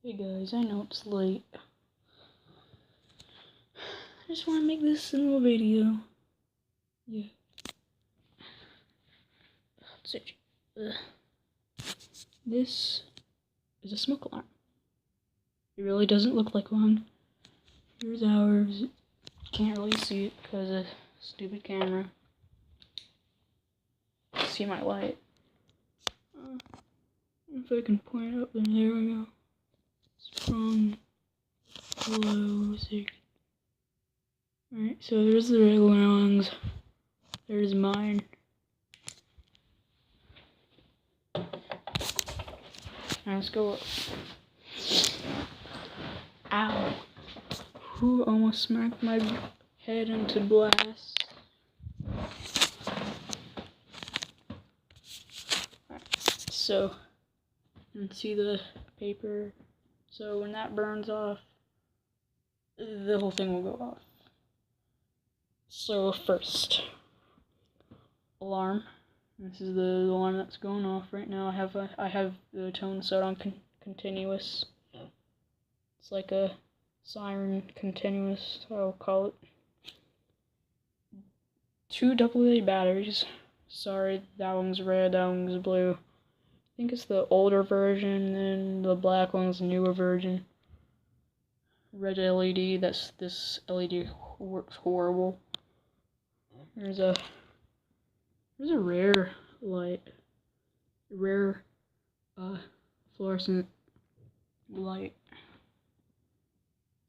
Hey guys, I know it's late. I just want to make this a little video. Yeah. This is a smoke alarm. It really doesn't look like one. Here's ours. Can't really see it because of stupid camera. See my light. If I can point it up, then there we go. It's from below. Alright, so there's the regular ones. There's mine. Now let's go up. Ow. Who almost smacked my head into blast? Alright, so you can see the paper. So when that burns off, the whole thing will go off. So first, alarm. This is the alarm that's going off right now. I have the tone set on continuous. It's like a siren continuous, I'll call it. 2 AA batteries. Sorry, that one's red, that one's blue. I think it's the older version, and the black one's the newer version. Red LED, this LED works horrible. There's a rare light. Rare fluorescent light.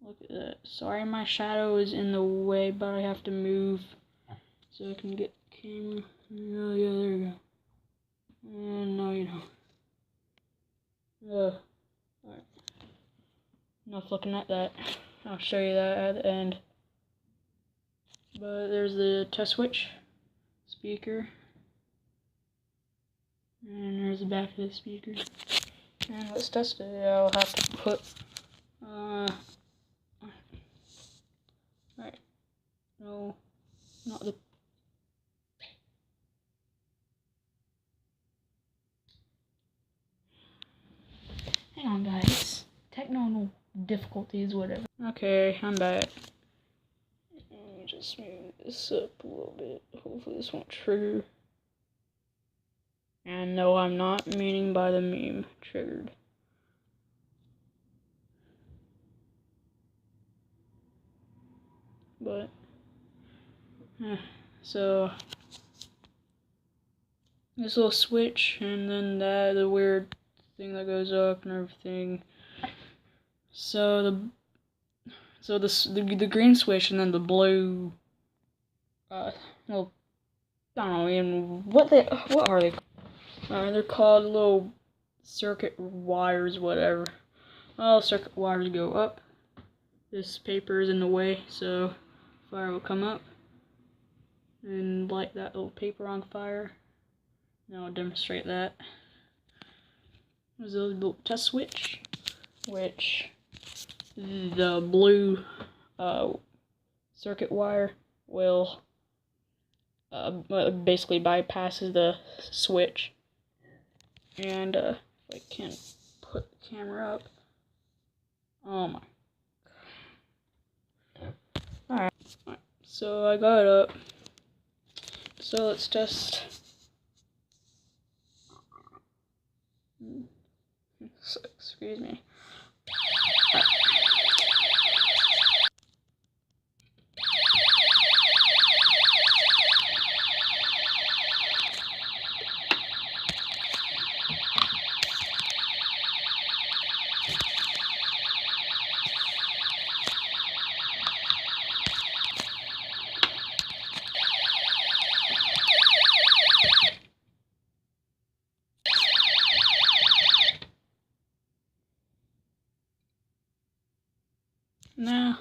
Look at that. Sorry my shadow is in the way, but I have to move so I can get the camera. Oh yeah, there we go. No, you don't. Alright. Enough looking at that. I'll show you that at the end. But there's the test switch, speaker, and there's the back of the speaker. And let's test it. I'll have to put alright. No, not the hang on guys. Technical difficulties, whatever. Okay, I'm back. Let me just move this up a little bit. Hopefully this won't trigger. And no, I'm not meaning by the meme triggered. But so this little switch, and then the weird thing that goes up and everything. So the green switch, and then the blue. Well, I don't know even what are they? They're called little circuit wires, whatever. Well, circuit wires go up. This paper is in the way, so fire will come up and light that little paper on fire. Now I'll demonstrate that. There's a little test switch, which the blue circuit wire will basically bypasses the switch. And if I can't put the camera up. Oh my. Alright, so I got it up. So let's test. Excuse me. Now,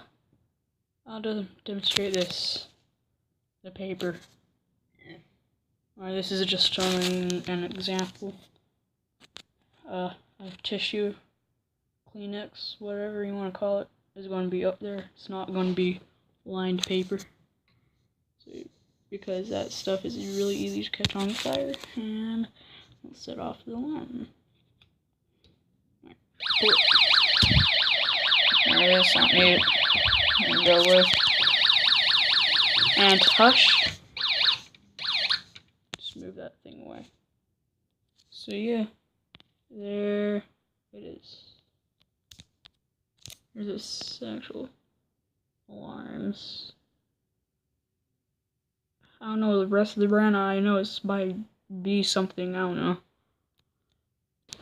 I'll demonstrate this. The paper. Alright, this is just showing an example. Of tissue, Kleenex, whatever you want to call it, is going to be up there. It's not going to be lined paper. So, because that stuff is really easy to catch on fire. And let's set off the alarm. Alright, cool. this. I don't need it. I'm gonna go with. And hush. Just move that thing away. So yeah, there it is. There's this actual alarms. I don't know the rest of the brand. I know it's by B something. I don't know.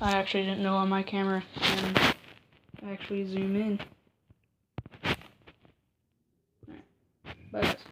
I actually didn't know on my camera and actually zoom in. Alright, bye guys.